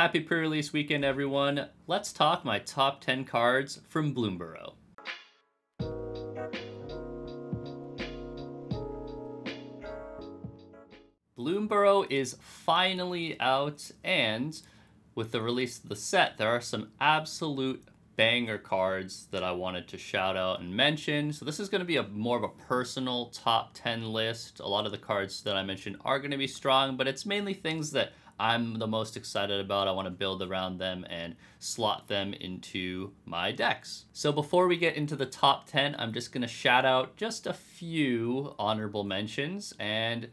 Happy pre-release weekend, everyone. Let's talk my top 10 cards from Bloomburrow. Bloomburrow is finally out, and with the release of the set, there are some absolute banger cards that I wanted to shout out and mention. So this is going to be more of a personal top 10 list. A lot of the cards that I mentioned are going to be strong, but it's mainly things that I'm the most excited about. I want to build around them and slot them into my decks. So before we get into the top 10, I'm just going to shout out just a few honorable mentions, and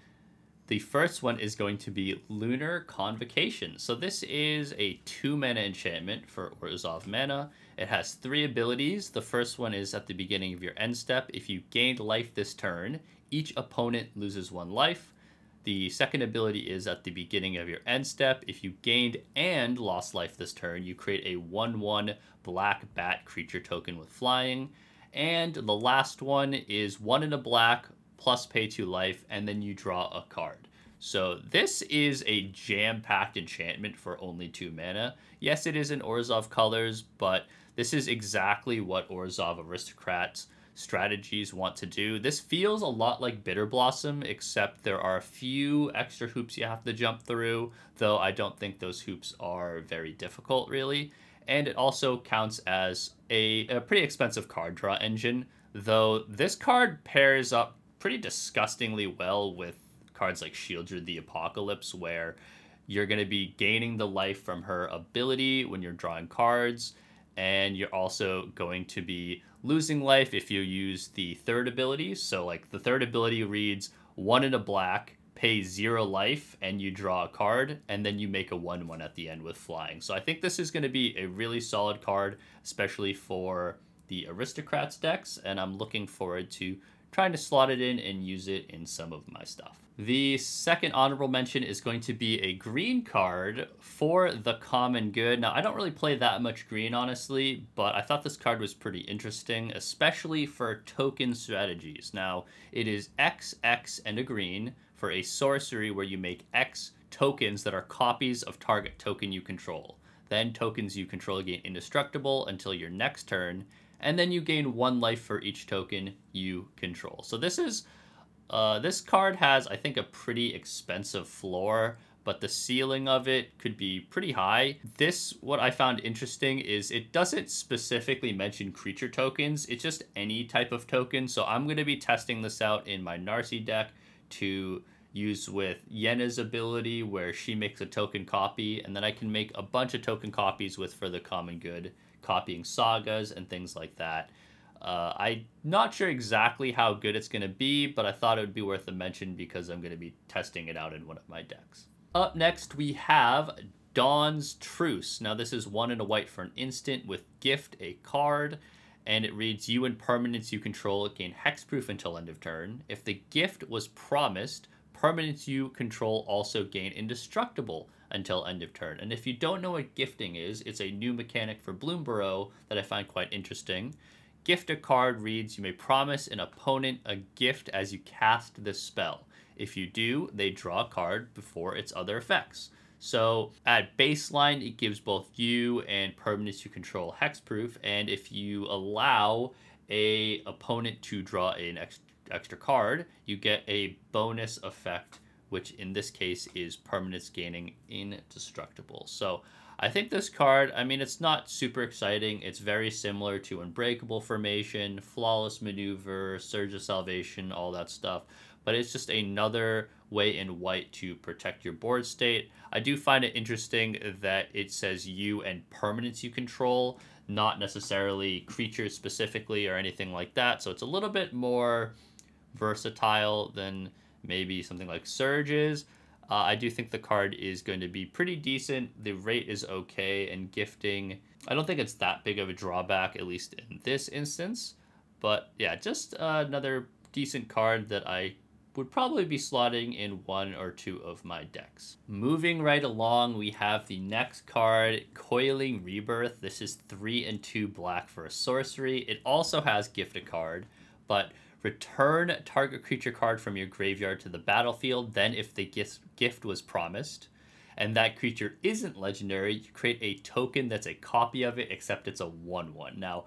the first one is going to be Lunar Convocation. So this is a 2-mana enchantment for Orzhov mana. It has 3 abilities. The first one is at the beginning of your end step. If you gained life this turn, each opponent loses 1 life. The second ability is at the beginning of your end step. If you gained and lost life this turn, you create a 1/1 black bat creature token with flying. And the last one is 1 in a black, plus pay 2 life, and then you draw a card. So this is a jam-packed enchantment for only 2 mana. Yes, it is in Orzhov colors, but this is exactly what Orzhov Aristocrats strategies want to do. This feels a lot like Bitter Blossom, except there are a few extra hoops you have to jump through, though I don't think those hoops are very difficult, really. And it also counts as a pretty expensive card draw engine, though this card pairs up pretty disgustingly well with cards like Sheoldred the Apocalypse, where you're going to be gaining the life from her ability when you're drawing cards, and you're also going to be losing life if you use the third ability. So like the third ability reads 1 in a black, pay 0 life, and you draw a card, and then you make a 1/1 at the end with flying. So I think this is going to be a really solid card, especially for the Aristocrats decks, and I'm looking forward to trying to slot it in and use it in some of my stuff. The second honorable mention is going to be a green card for the common good. Now, I don't really play that much green, honestly, but I thought this card was pretty interesting, especially for token strategies. Now, it is X, X, and a green for a sorcery where you make X tokens that are copies of target token you control. Then tokens you control gain indestructible until your next turn, and then you gain 1 life for each token you control. So this card has, I think, a pretty expensive floor, but the ceiling of it could be pretty high. What I found interesting is it doesn't specifically mention creature tokens. It's just any type of token. So I'm going to be testing this out in my Narcy deck to use with Yenna's ability, where she makes a token copy, and then I can make a bunch of token copies with for the common good, copying sagas and things like that. I'm not sure exactly how good it's going to be, but I thought it would be worth a mention because I'm going to be testing it out in one of my decks. Up next, we have Dawn's Truce. Now, this is 1 and a white for an instant with gift a card, and it reads, you and permanents you control gain hexproof until end of turn. If the gift was promised, permanents you control also gain indestructible until end of turn. And if you don't know what gifting is, it's a new mechanic for Bloomburrow that I find quite interesting. Gift a card reads, you may promise an opponent a gift as you cast this spell. If you do, they draw a card before its other effects. So at baseline, it gives both you and permanents you control hexproof, and if you allow a opponent to draw an extra card, you get a bonus effect, which in this case is permanents gaining indestructible. So I think this card, I mean, it's not super exciting. It's very similar to Unbreakable Formation, Flawless Maneuver, Surge of Salvation, all that stuff. But it's just another way in white to protect your board state. I do find it interesting that it says you and permanents you control, not necessarily creatures specifically or anything like that. So it's a little bit more versatile than maybe something like Surge is. I do think the card is going to be pretty decent. The rate is okay, and gifting, I don't think it's that big of a drawback, at least in this instance. But yeah, just another decent card that I would probably be slotting in 1 or 2 of my decks. Moving right along, we have the next card, Coiling Rebirth. This is 3 and 2 black for a sorcery. It also has gift a card, but return target creature card from your graveyard to the battlefield, then if the gift was promised. and that creature isn't legendary, you create a token that's a copy of it, except it's a 1/1. Now,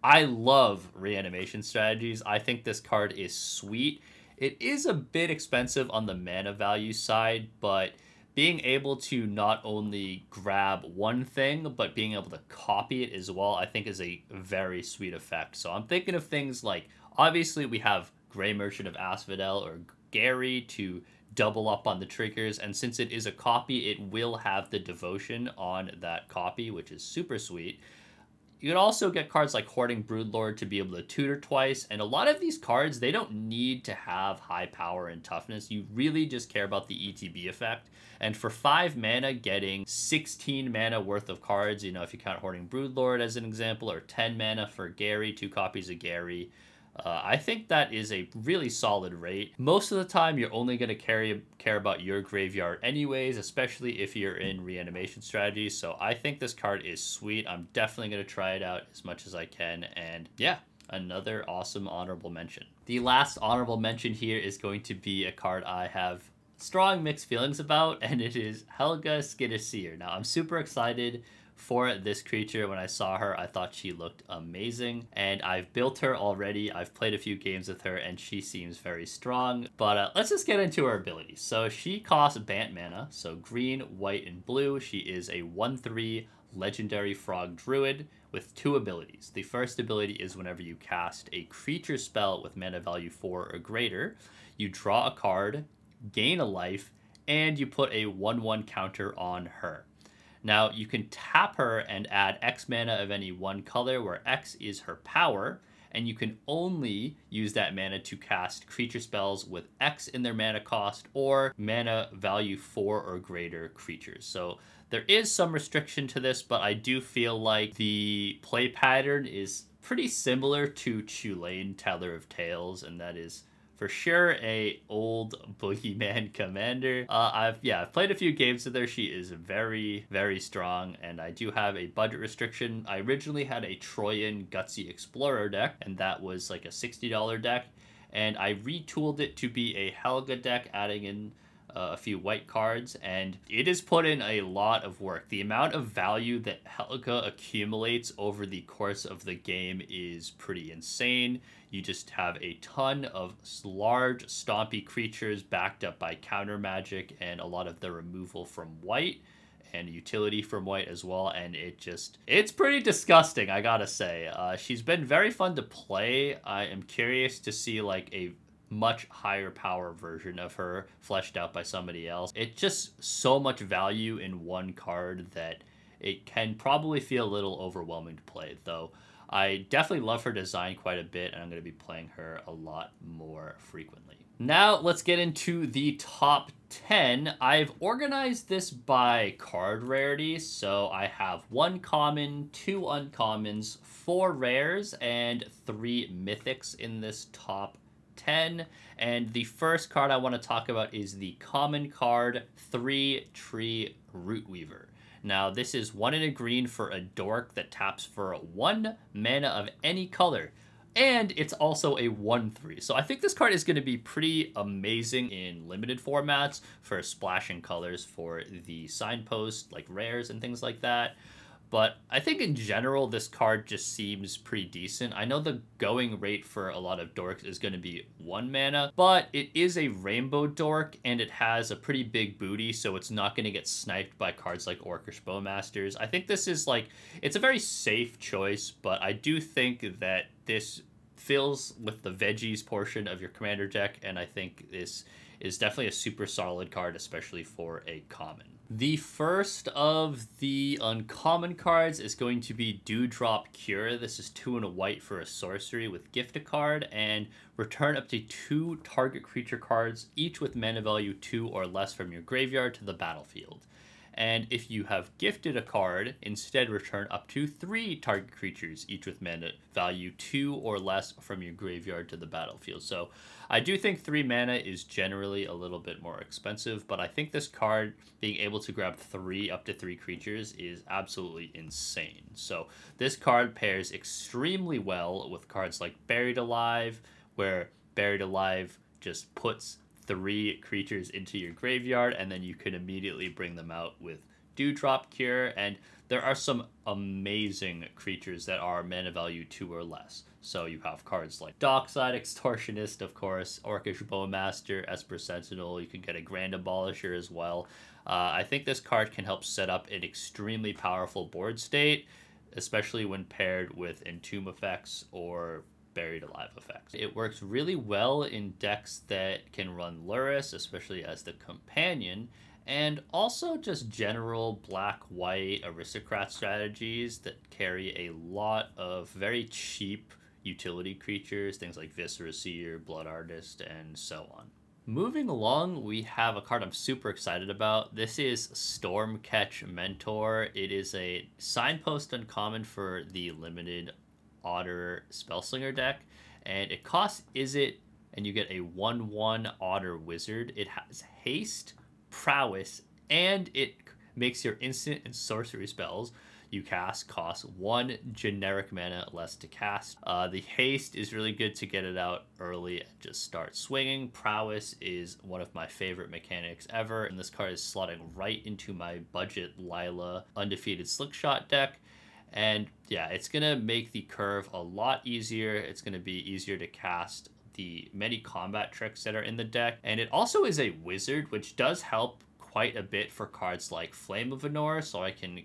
I love reanimation strategies. I think this card is sweet. It is a bit expensive on the mana value side, but being able to not only grab one thing, but being able to copy it as well, I think is a very sweet effect. So I'm thinking of things like, obviously we have Grey Merchant of Asphodel or Gary to double up on the triggers, and since it is a copy, it will have the devotion on that copy, which is super sweet. You can also get cards like Hoarding Broodlord to be able to tutor twice, and a lot of these cards, they don't need to have high power and toughness. You really just care about the ETB effect. And for 5 mana, getting 16 mana worth of cards, you know, if you count Hoarding Broodlord as an example, or 10 mana for Gary, 2 copies of Gary, I think that is a really solid rate. Most of the time, you're only going to care about your graveyard anyways, especially if you're in reanimation strategies. So I think this card is sweet. I'm definitely going to try it out as much as I can. And yeah, another awesome honorable mention. The last honorable mention here is going to be a card I have strong mixed feelings about, and it is Helga Skitterseer. Now, I'm super excited for this creature. When I saw her, I thought she looked amazing, and I've built her already. I've played a few games with her, and she seems very strong. But let's just get into her abilities. So she costs Bant mana, so green, white, and blue. She is a 1/3 legendary frog druid with 2 abilities. The first ability is whenever you cast a creature spell with mana value 4 or greater, you draw a card, gain a life, and you put a 1/1 counter on her. Now, you can tap her and add X mana of any one color, where X is her power, and you can only use that mana to cast creature spells with X in their mana cost or mana value 4 or greater creatures. So there is some restriction to this, but I do feel like the play pattern is pretty similar to Chulane Teller of Tales, and that is for sure a old boogeyman commander. I've played a few games with her. She is very, very strong, and I do have a budget restriction. I originally had a Troyan Gutsy Explorer deck, and that was like a $60 deck, and I retooled it to be a Helga deck, adding in a few white cards, and it has put in a lot of work. The amount of value that Helga accumulates over the course of the game is pretty insane. You just have a ton of large, stompy creatures backed up by counter magic and a lot of the removal from white and utility from white as well, and it's pretty disgusting, I gotta say. She's been very fun to play. I am curious to see like a much higher power version of her fleshed out by somebody else. It's just so much value in one card that it can probably feel a little overwhelming to play, though I definitely love her design quite a bit, and I'm going to be playing her a lot more frequently. Now let's get into the top 10. I've organized this by card rarity, so I have 1 common, 2 uncommons, 4 rares, and 3 mythics in this top 10. And the first card I want to talk about is the common card 3 Tree Rootweaver. Now, this is 1 in a green for a dork that taps for 1 mana of any color, and it's also a 1/3. So I think this card is going to be pretty amazing in limited formats for splashing colors for the signpost, like rares and things like that. But I think in general, this card just seems pretty decent. I know the going rate for a lot of dorks is going to be 1 mana, but it is a rainbow dork, and it has a pretty big booty, so it's not going to get sniped by cards like Orcish Bowmasters. I think this is like, it's a very safe choice, but I do think that this fills with the veggies portion of your commander deck, and I think this is definitely a super solid card, especially for a common. The first of the uncommon cards is going to be Dewdrop Cure. This is 2 and a white for a sorcery with gift a card, and return up to 2 target creature cards, each with mana value 2 or less from your graveyard to the battlefield. And if you have gifted a card, instead return up to 3 target creatures, each with mana value 2 or less from your graveyard to the battlefield. So I do think 3 mana is generally a little bit more expensive, but I think this card being able to grab up to 3 creatures is absolutely insane. So this card pairs extremely well with cards like Buried Alive, where Buried Alive just puts 3 creatures into your graveyard, and then you can immediately bring them out with Dewdrop Cure. And there are some amazing creatures that are mana value 2 or less. So you have cards like Dockside Extortionist, of course, Orcish Bowmaster, Esper Sentinel. You can get a Grand Abolisher as well. I think this card can help set up an extremely powerful board state, especially when paired with Entomb effects or Buried Alive effects. It works really well in decks that can run Lurrus, especially as the companion, and also just general black-white aristocrat strategies that carry a lot of very cheap utility creatures, things like Viscera Seer, Blood Artist, and so on. Moving along, we have a card I'm super excited about. This is Stormcatch Mentor. It is a signpost uncommon for the limited Otter Spellslinger deck, and it costs Izzet, and you get a 1/1 Otter Wizard. It has haste, prowess, and it makes your instant and sorcery spells you cast cost 1 generic mana less to cast. The haste is really good to get it out early and just start swinging. Prowess is one of my favorite mechanics ever, and this card is slotting right into my budget Lila Undefeated Slickshot deck. And yeah, it's going to make the curve a lot easier. It's going to be easier to cast the many combat tricks that are in the deck. And it also is a wizard, which does help quite a bit for cards like Flame of Venor, so I can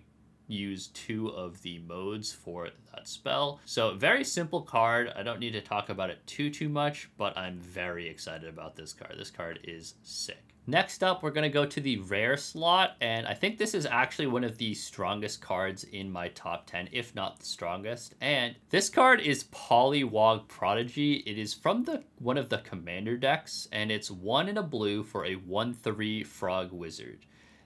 use 2 of the modes for that spell. So very simple card. I don't need to talk about it too much, but I'm very excited about this card. This card is sick. Next up, we're going to go to the rare slot, and I think this is actually one of the strongest cards in my top 10, if not the strongest. And this card is Pollywog Prodigy. It is from one of the commander decks, and it's 1 in a blue for a 1/3 frog wizard.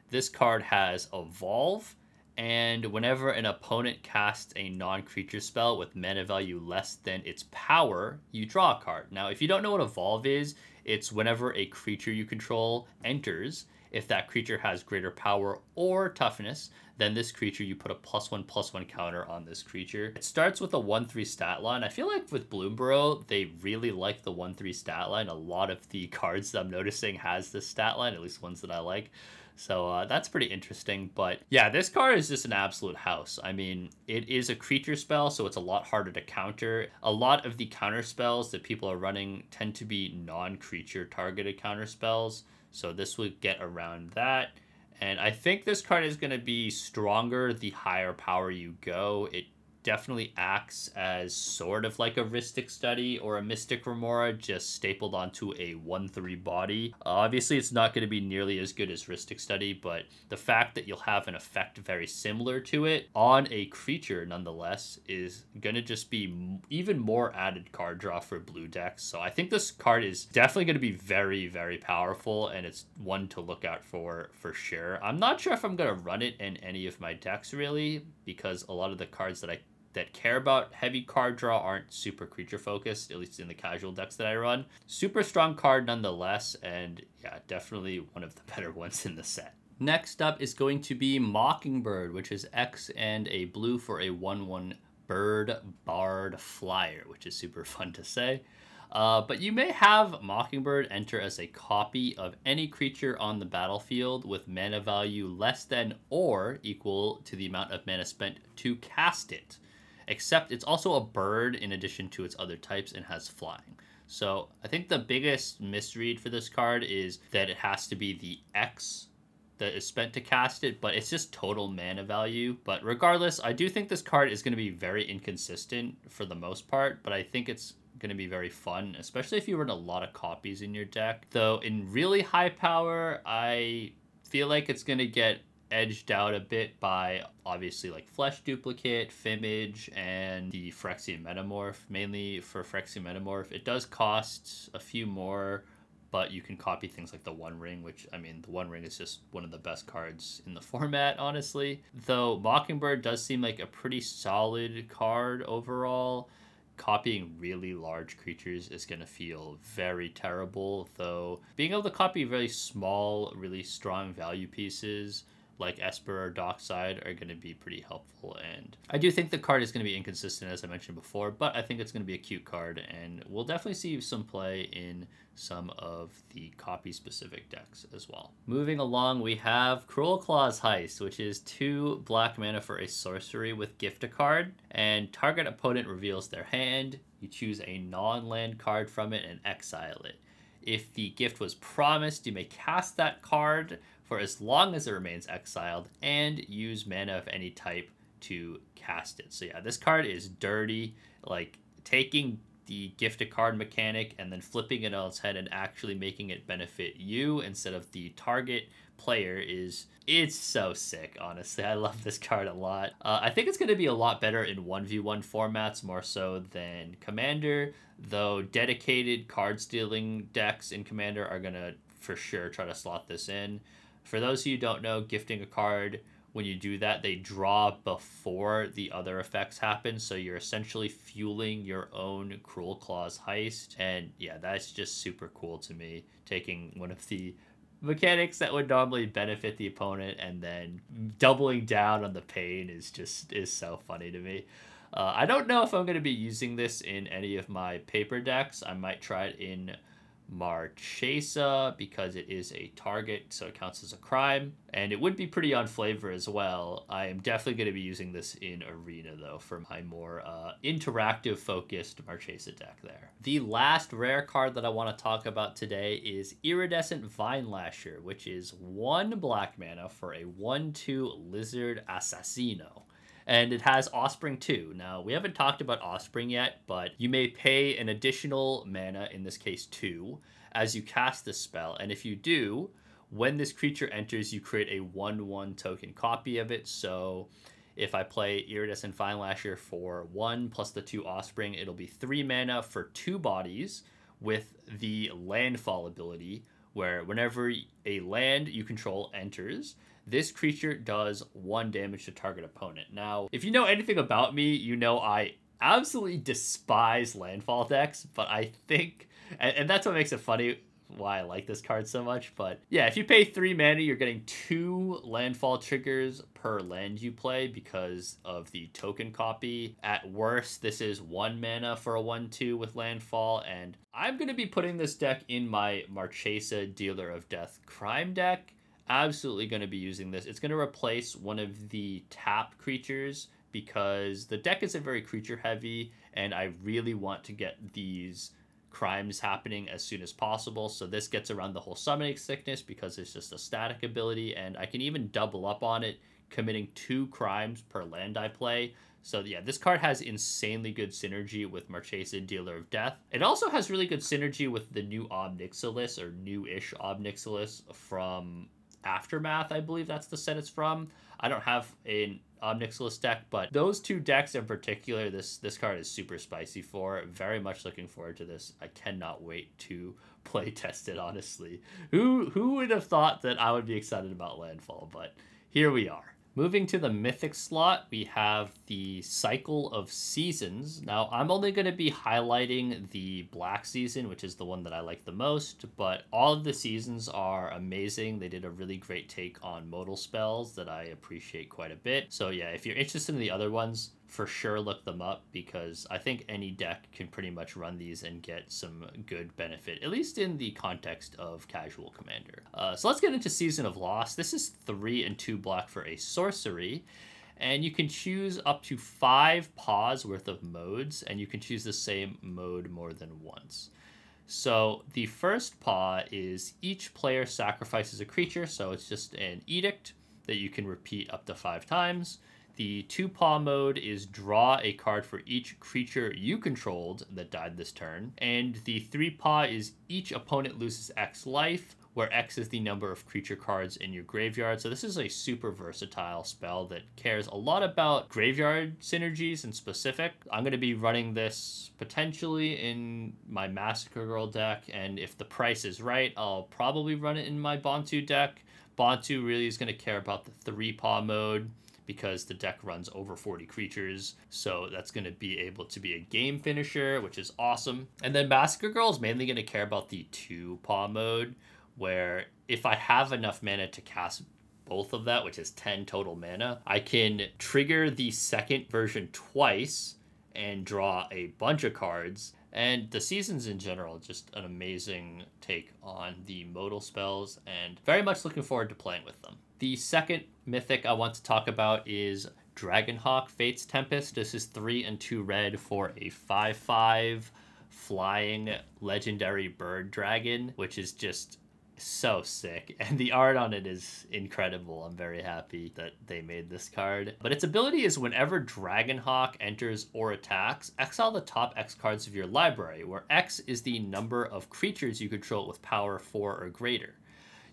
This card has Evolve, and whenever an opponent casts a non-creature spell with mana value less than its power, you draw a card. Now, if you don't know what Evolve is, it's whenever a creature you control enters, if that creature has greater power or toughness than this creature, you put a +1/+1 counter on this creature. It starts with a 1/3 stat line. I feel like with Bloomburrow, they really like the 1/3 stat line. A lot of the cards that I'm noticing has this stat line, at least ones that I like. So that's pretty interesting. But yeah, this card is just an absolute house. I mean, it is a creature spell, so it's a lot harder to counter. A lot of the counter spells that people are running tend to be non-creature targeted counter spells. So this would get around that. And I think this card is going to be stronger the higher power you go. It definitely acts as sort of like a Rhystic Study or a Mystic Remora, just stapled onto a 1/3 body. Obviously, it's not going to be nearly as good as Rhystic Study, but the fact that you'll have an effect very similar to it on a creature, nonetheless, is going to just be even more added card draw for blue decks. So I think this card is definitely going to be very, very powerful, and it's one to look out for sure. I'm not sure if I'm going to run it in any of my decks, really, because a lot of the cards that care about heavy card draw aren't super creature focused, at least in the casual decks that I run. Super strong card nonetheless, and yeah, definitely one of the better ones in the set. Next up is going to be Mockingbird, which is X and a blue for a 1/1 bird bard flyer, which is super fun to say. But you may have Mockingbird enter as a copy of any creature on the battlefield with mana value less than or equal to the amount of mana spent to cast it. Except it's also a bird in addition to its other types and has flying. So I think the biggest misread for this card is that it has to be the X that is spent to cast it, but it's just total mana value. But regardless, I do think this card is going to be very inconsistent for the most part, but I think it's going to be very fun, especially if you run a lot of copies in your deck. Though in really high power, I feel like it's going to get edged out a bit by obviously like Flesh Duplicate, Fimage, and the Phyrexian Metamorph. Mainly for Phyrexian Metamorph, it does cost a few more, but you can copy things like the One Ring, which, I mean, the One Ring is just one of the best cards in the format, honestly. Though Mockingbird does seem like a pretty solid card overall, copying really large creatures is going to feel very terrible, though being able to copy very small, really strong value pieces like Esper or Dockside are going to be pretty helpful. And I do think the card is going to be inconsistent, as I mentioned before, but I think it's going to be a cute card, and we'll definitely see some play in some of the copy-specific decks as well. Moving along, we have Cruel Claw's Heist, which is 2 black mana for a sorcery with gift a card, and target opponent reveals their hand. You choose a non-land card from it and exile it. If the gift was promised, you may cast that card for as long as it remains exiled and use mana of any type to cast it. So yeah, this card is dirty, like taking the gifted card mechanic and then flipping it on its head and actually making it benefit you instead of the target player it's so sick. Honestly, I love this card a lot. I think it's going to be a lot better in 1v1 formats more so than Commander, though dedicated card stealing decks in Commander are going to for sure try to slot this in. For those of you who don't know, gifting a card, when you do that, they draw before the other effects happen, so you're essentially fueling your own Cruel Claw's Heist. And yeah, that's just super cool to me, taking one of the mechanics that would normally benefit the opponent and then doubling down on the pain is so funny to me. I don't know if I'm going to be using this in any of my paper decks. I might try it in Marchesa because it is a target, so it counts as a crime, and it would be pretty on flavor as well. I am definitely going to be using this in Arena though for my more interactive focused Marchesa deck there. The last rare card that I want to talk about today is Iridescent Vinelasher, which is 1 black mana for a 1/2 Lizard Assassino. And it has Offspring too. Now, we haven't talked about Offspring yet, but you may pay an additional mana, in this case 2, as you cast this spell. And if you do, when this creature enters, you create a 1/1 token copy of it. So if I play Iridescent Vinelasher for 1 plus the 2 Offspring, it'll be 3 mana for 2 bodies with the Landfall ability, where whenever a land you control enters, this creature does 1 damage to target opponent. Now, if you know anything about me, you know I absolutely despise landfall decks, but I think, and that's what makes it funny why I like this card so much, but yeah, if you pay 3 mana, you're getting 2 landfall triggers per land you play because of the token copy. At worst, this is 1 mana for a 1/2 with landfall, and I'm going to be putting this deck in my Marchesa Dealer of Death Crime deck. Absolutely going to be using this. It's going to replace one of the tap creatures because the deck isn't very creature heavy, and I really want to get these crimes happening as soon as possible. So this gets around the whole summoning sickness because it's just a static ability, and I can even double up on it, committing 2 crimes per land I play. So yeah, this card has insanely good synergy with Marchesa Dealer of Death. It also has really good synergy with the new Ob Nixilis, or new-ish Ob Nixilis from Aftermath, I believe that's the set it's from. I don't have an Ob Nixilis deck, but those 2 decks in particular, this card is super spicy for. Very much looking forward to this. I cannot wait to play test it, honestly. Who would have thought that I would be excited about Landfall, but here we are. Moving to the Mythic slot, we have the Cycle of Seasons. Now, I'm only going to be highlighting the Black Season, which is the one that I like the most, but all of the seasons are amazing. They did a really great take on modal spells that I appreciate quite a bit. So yeah, if you're interested in the other ones, for sure look them up, because I think any deck can pretty much run these and get some good benefit, at least in the context of casual Commander. So let's get into Season of Loss. This is 3 and 2 black for a sorcery, and you can choose up to 5 paws worth of modes, and you can choose the same mode more than once. So the first paw is each player sacrifices a creature, so it's just an edict that you can repeat up to 5 times. The 2-paw mode is draw a card for each creature you controlled that died this turn. And the 3-paw is each opponent loses X life, where X is the number of creature cards in your graveyard. So this is a super versatile spell that cares a lot about graveyard synergies in specific. I'm going to be running this potentially in my Massacre Girl deck, and if the price is right, I'll probably run it in my Bontu deck. Bontu really is going to care about the 3-paw mode, because the deck runs over 40 creatures, so that's going to be able to be a game finisher, which is awesome. And then Massacre Girl is mainly going to care about the 2-paw mode, where if I have enough mana to cast both of that, which is 10 total mana. I can trigger the second version twice and draw a bunch of cards. And the seasons in general, just an amazing take on the modal spells, and very much looking forward to playing with them. The second mythic I want to talk about is Dragonhawk Fate's Tempest. This is 3 and 2 red for a 5/5 flying legendary bird dragon, which is just so sick, and the art on it is incredible. I'm very happy that they made this card. But its ability is whenever Dragonhawk enters or attacks, exile the top X cards of your library, where X is the number of creatures you control with power 4 or greater.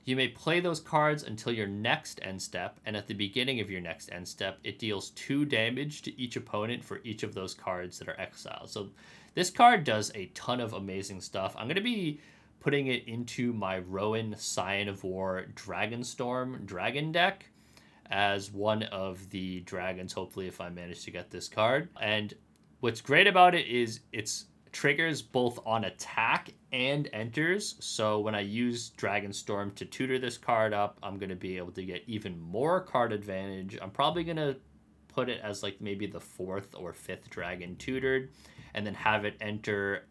You may play those cards until your next end step, and at the beginning of your next end step, it deals 2 damage to each opponent for each of those cards that are exiled. So this card does a ton of amazing stuff. I'm going to be putting it into my Rowan Scion of War Dragonstorm dragon deck as one of the dragons, hopefully, if I manage to get this card. And what's great about it is it's triggers both on attack and enters. So when I use Dragonstorm to tutor this card up, I'm going to be able to get even more card advantage. I'm probably going to put it as like maybe the 4th or 5th dragon tutored, and then have it enter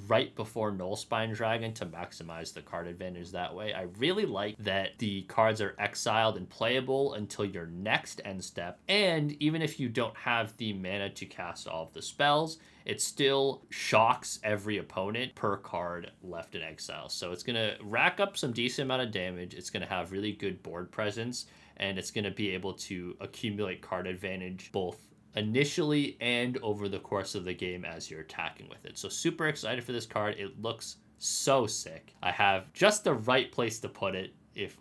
right before Nullspine Dragon to maximize the card advantage that way. I really like that the cards are exiled and playable until your next end step, and even if you don't have the mana to cast all of the spells, it still shocks every opponent per card left in exile. So it's going to rack up some decent amount of damage, it's going to have really good board presence, and it's going to be able to accumulate card advantage both initially and over the course of the game as you're attacking with it. So super excited for this card. It looks so sick. I have just the right place to put it if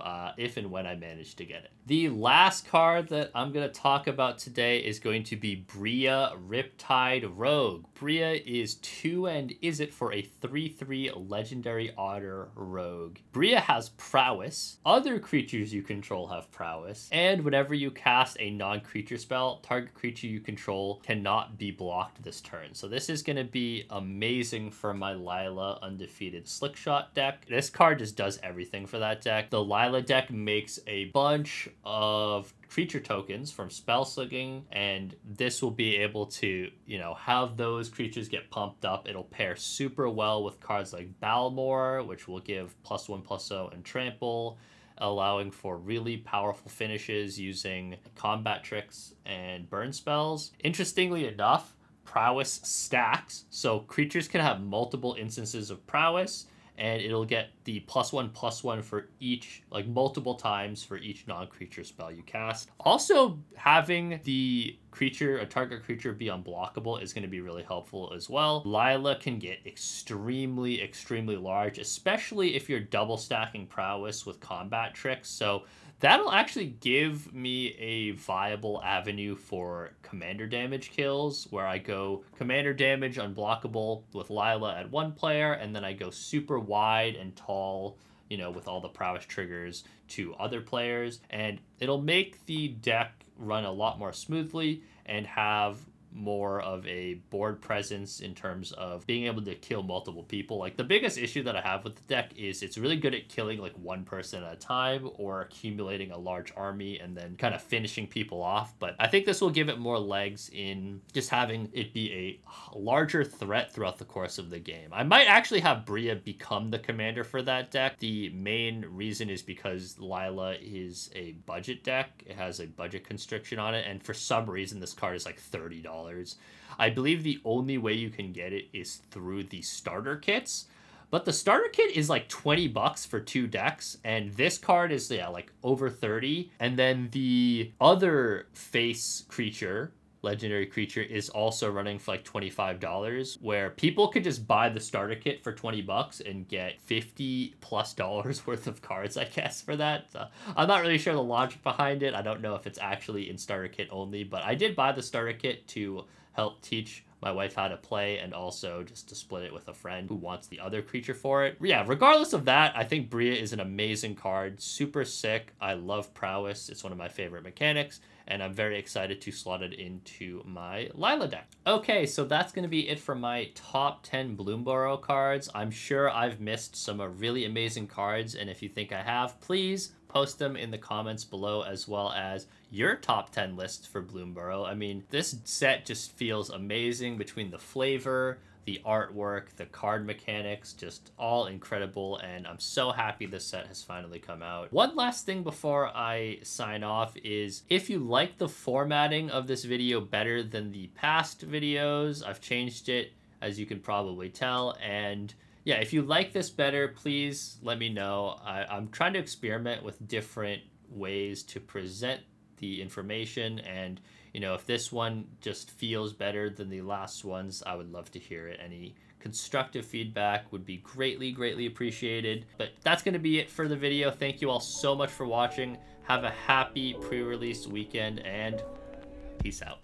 and when I manage to get it. The last card that I'm going to talk about today is going to be Bria Riptide Rogue. Bria is 2 and Izzet for a 3/3 legendary otter rogue. Bria has prowess. Other creatures you control have prowess. And whenever you cast a non-creature spell, target creature you control cannot be blocked this turn. So this is going to be amazing for my Lila Undefeated Slickshot deck. This card just does everything for that deck. The Lila deck makes a bunch of creature tokens from spell slinging, and this will be able to, you know, have those creatures get pumped up. It'll pair super well with cards like Balmor, which will give +1/+0 and trample, allowing for really powerful finishes using combat tricks and burn spells. Interestingly enough, prowess stacks, so creatures can have multiple instances of prowess, and it'll get the +1/+1 for each, like multiple times for each non-creature spell you cast. Also, having the creature, a target creature, be unblockable is going to be really helpful as well. Lila can get extremely, extremely large, especially if you're double stacking prowess with combat tricks. So that'll actually give me a viable avenue for commander damage kills, where I go commander damage unblockable with Lila at one player, and then I go super wide and tall, you know, with all the prowess triggers to other players. And it'll make the deck run a lot more smoothly and have more of a board presence in terms of being able to kill multiple people. Like, the biggest issue that I have with the deck is it's really good at killing like one person at a time or accumulating a large army and then kind of finishing people off. But I think this will give it more legs in just having it be a larger threat throughout the course of the game. I might actually have Bria become the commander for that deck. The main reason is because Lila is a budget deck. It has a budget constriction on it, and for some reason this card is like $30. I believe the only way you can get it is through the starter kits, but the starter kit is like $20 for 2 decks, and this card is, yeah, like over 30. And then the other face creature, legendary creature, is also running for like $25, where people could just buy the starter kit for $20 and get $50+ worth of cards, I guess, for that. So I'm not really sure the logic behind it. I don't know if it's actually in starter kit only, but I did buy the starter kit to help teach my wife how to play, and also just to split it with a friend who wants the other creature for it. Yeah, regardless of that, I think Bria is an amazing card. Super sick. I love prowess. It's one of my favorite mechanics, and I'm very excited to slot it into my Lila deck. Okay, so that's going to be it for my top 10 Bloomburrow cards. I'm sure I've missed some really amazing cards, and if you think I have, please post them in the comments below, as well as your top 10 lists for Bloomburrow. I mean, this set just feels amazing between the flavor, the artwork, the card mechanics, just all incredible, and I'm so happy this set has finally come out. One last thing before I sign off is, if you like the formatting of this video better than the past videos, I've changed it, as you can probably tell, and yeah, if you like this better, please let me know. I'm trying to experiment with different ways to present the information, and you know, if this one just feels better than the last ones, I would love to hear it. Any constructive feedback would be greatly appreciated. But that's going to be it for the video. Thank you all so much for watching. Have a happy pre-release weekend, and peace out.